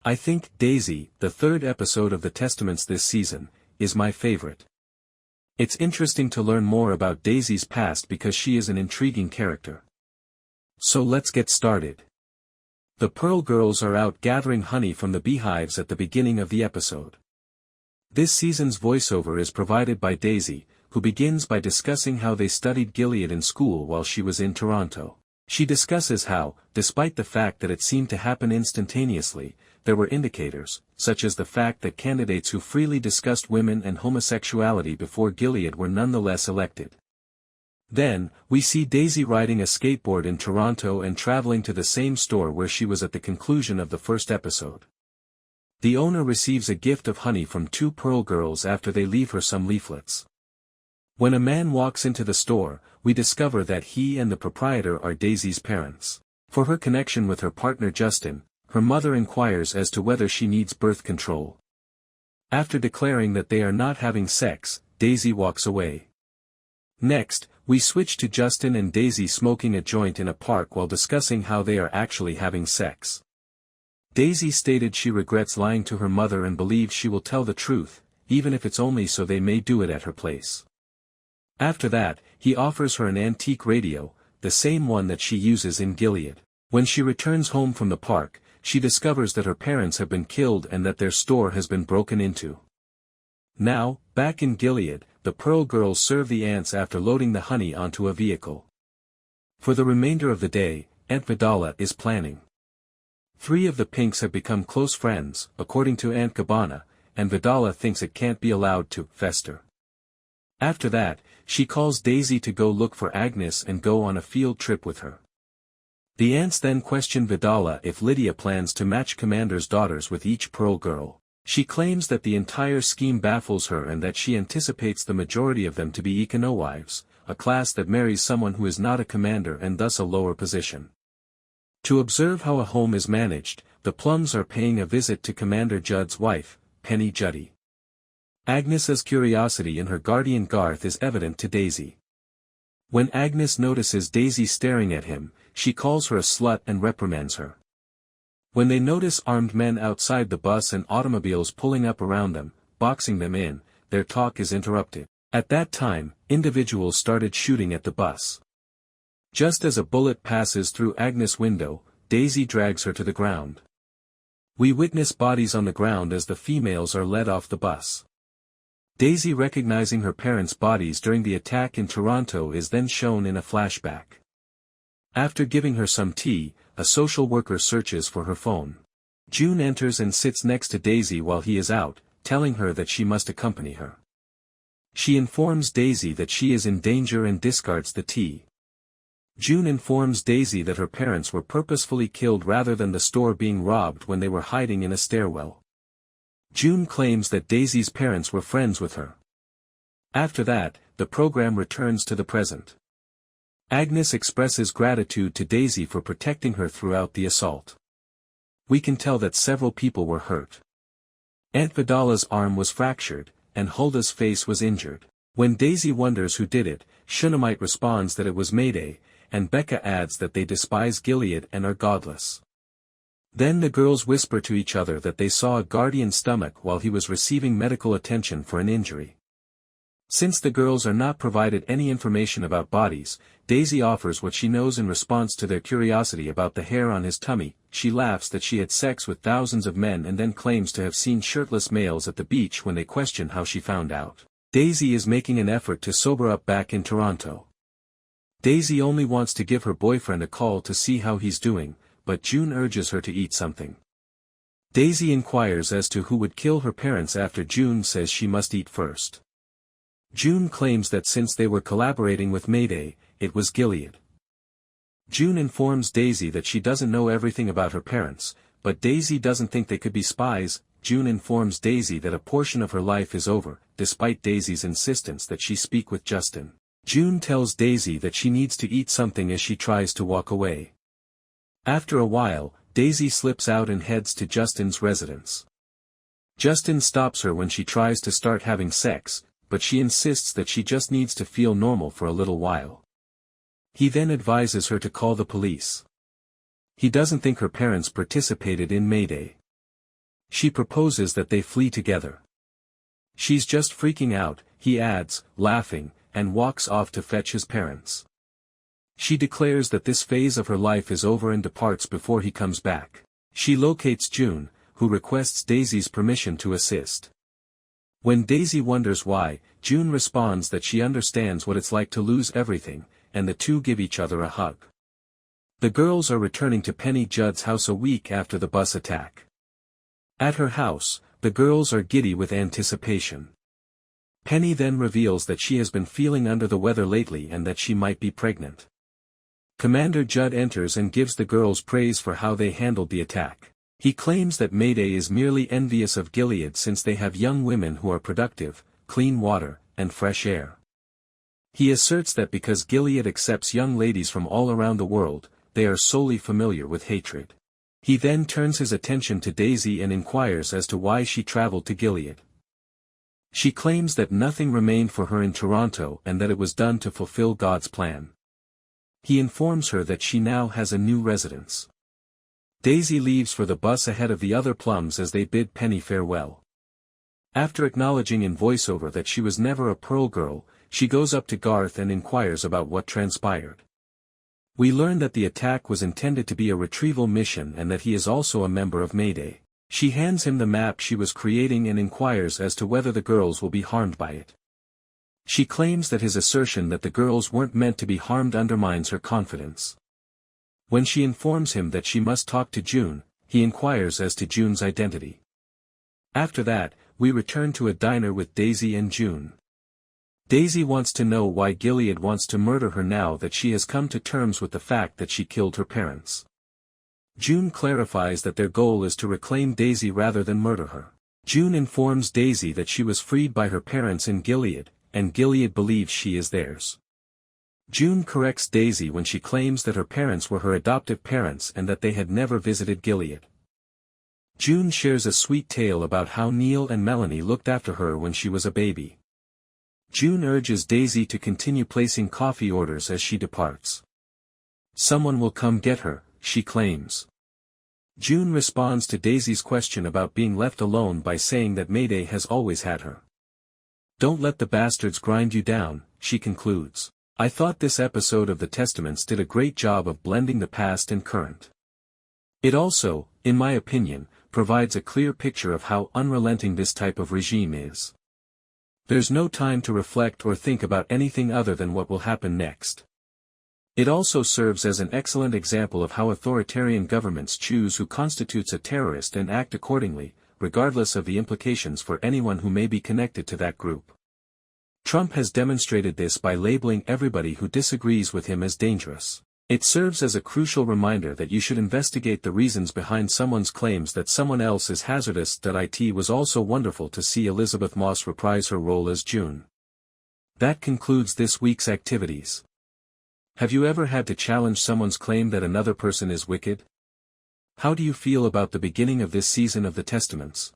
I think Daisy, the third episode of the Testaments this season, is my favorite. It's interesting to learn more about Daisy's past because she is an intriguing character. So let's get started. The Pearl Girls are out gathering honey from the beehives at the beginning of the episode. This season's voiceover is provided by Daisy, who begins by discussing how they studied Gilead in school while she was in Toronto. She discusses how, despite the fact that it seemed to happen instantaneously, there were indicators, such as the fact that candidates who freely discussed women and homosexuality before Gilead were nonetheless elected. Then, we see Daisy riding a skateboard in Toronto and traveling to the same store where she was at the conclusion of the first episode. The owner receives a gift of honey from two Pearl Girls after they leave her some leaflets. When a man walks into the store, we discover that he and the proprietor are Daisy's parents. For her connection with her partner Justin, her mother inquires as to whether she needs birth control. After declaring that they are not having sex, Daisy walks away. Next, we switch to Justin and Daisy smoking a joint in a park while discussing how they are actually having sex. Daisy stated she regrets lying to her mother and believes she will tell the truth, even if it's only so they may do it at her place. After that, he offers her an antique radio, the same one that she uses in Gilead. When she returns home from the park, she discovers that her parents have been killed and that their store has been broken into. Now, back in Gilead, the Pearl Girls serve the ants after loading the honey onto a vehicle. For the remainder of the day, Aunt Vidala is planning. 3 of the Pinks have become close friends, according to Aunt Gabbana, and Vidala thinks it can't be allowed to fester. After that, she calls Daisy to go look for Agnes and go on a field trip with her. The ants then question Vidala if Lydia plans to match Commander's daughters with each Pearl Girl. She claims that the entire scheme baffles her and that she anticipates the majority of them to be econo-wives, a class that marries someone who is not a commander and thus a lower position. To observe how a home is managed, the Plums are paying a visit to Commander Judd's wife, Penny Juddy. Agnes's curiosity in her guardian Garth is evident to Daisy. When Agnes notices Daisy staring at him, she calls her a slut and reprimands her. When they notice armed men outside the bus and automobiles pulling up around them, boxing them in, their talk is interrupted. At that time, individuals started shooting at the bus. Just as a bullet passes through Agnes' window, Daisy drags her to the ground. We witness bodies on the ground as the females are led off the bus. Daisy recognizing her parents' bodies during the attack in Toronto is then shown in a flashback. After giving her some tea, a social worker searches for her phone. June enters and sits next to Daisy while he is out, telling her that she must accompany her. She informs Daisy that she is in danger and discards the tea. June informs Daisy that her parents were purposefully killed rather than the store being robbed when they were hiding in a stairwell. June claims that Daisy's parents were friends with her. After that, the program returns to the present. Agnes expresses gratitude to Daisy for protecting her throughout the assault. We can tell that several people were hurt. Aunt Vidala's arm was fractured, and Hulda's face was injured. When Daisy wonders who did it, Shunammite responds that it was Mayday, and Becca adds that they despise Gilead and are godless. Then the girls whisper to each other that they saw a guardian's stomach while he was receiving medical attention for an injury. Since the girls are not provided any information about bodies, Daisy offers what she knows in response to their curiosity about the hair on his tummy. She laughs that she had sex with thousands of men and then claims to have seen shirtless males at the beach when they question how she found out. Daisy is making an effort to sober up back in Toronto. Daisy only wants to give her boyfriend a call to see how he's doing, but June urges her to eat something. Daisy inquires as to who would kill her parents after June says she must eat first. June claims that since they were collaborating with Mayday, it was Gilead. June informs Daisy that she doesn't know everything about her parents, but Daisy doesn't think they could be spies. June informs Daisy that a portion of her life is over, despite Daisy's insistence that she speak with Justin. June tells Daisy that she needs to eat something as she tries to walk away. After a while, Daisy slips out and heads to Justin's residence. Justin stops her when she tries to start having sex, but she insists that she just needs to feel normal for a little while. He then advises her to call the police. He doesn't think her parents participated in Mayday. She proposes that they flee together. She's just freaking out, he adds, laughing, and walks off to fetch his parents. She declares that this phase of her life is over and departs before he comes back. She locates June, who requests Daisy's permission to assist. When Daisy wonders why, June responds that she understands what it's like to lose everything, and the two give each other a hug. The girls are returning to Penny Judd's house a week after the bus attack. At her house, the girls are giddy with anticipation. Penny then reveals that she has been feeling under the weather lately and that she might be pregnant. Commander Judd enters and gives the girls praise for how they handled the attack. He claims that Mayday is merely envious of Gilead since they have young women who are productive, clean water, and fresh air. He asserts that because Gilead accepts young ladies from all around the world, they are solely familiar with hatred. He then turns his attention to Daisy and inquires as to why she traveled to Gilead. She claims that nothing remained for her in Toronto and that it was done to fulfill God's plan. He informs her that she now has a new residence. Daisy leaves for the bus ahead of the other Plums as they bid Penny farewell. After acknowledging in voiceover that she was never a Pearl girl, she goes up to Garth and inquires about what transpired. We learn that the attack was intended to be a retrieval mission and that he is also a member of Mayday. She hands him the map she was creating and inquires as to whether the girls will be harmed by it. She claims that his assertion that the girls weren't meant to be harmed undermines her confidence. When she informs him that she must talk to June, he inquires as to June's identity. After that, we return to a diner with Daisy and June. Daisy wants to know why Gilead wants to murder her now that she has come to terms with the fact that she killed her parents. June clarifies that their goal is to reclaim Daisy rather than murder her. June informs Daisy that she was freed by her parents in Gilead, and Gilead believes she is theirs. June corrects Daisy when she claims that her parents were her adoptive parents and that they had never visited Gilead. June shares a sweet tale about how Neil and Melanie looked after her when she was a baby. June urges Daisy to continue placing coffee orders as she departs. Someone will come get her, she claims. June responds to Daisy's question about being left alone by saying that Mayday has always had her. Don't let the bastards grind you down, she concludes. I thought this episode of The Testaments did a great job of blending the past and current. It also, in my opinion, provides a clear picture of how unrelenting this type of regime is. There's no time to reflect or think about anything other than what will happen next. It also serves as an excellent example of how authoritarian governments choose who constitutes a terrorist and act accordingly, regardless of the implications for anyone who may be connected to that group. Trump has demonstrated this by labeling everybody who disagrees with him as dangerous. It serves as a crucial reminder that you should investigate the reasons behind someone's claims that someone else is hazardous. It was also wonderful to see Elizabeth Moss reprise her role as June. That concludes this week's activities. Have you ever had to challenge someone's claim that another person is wicked? How do you feel about the beginning of this season of The Testaments?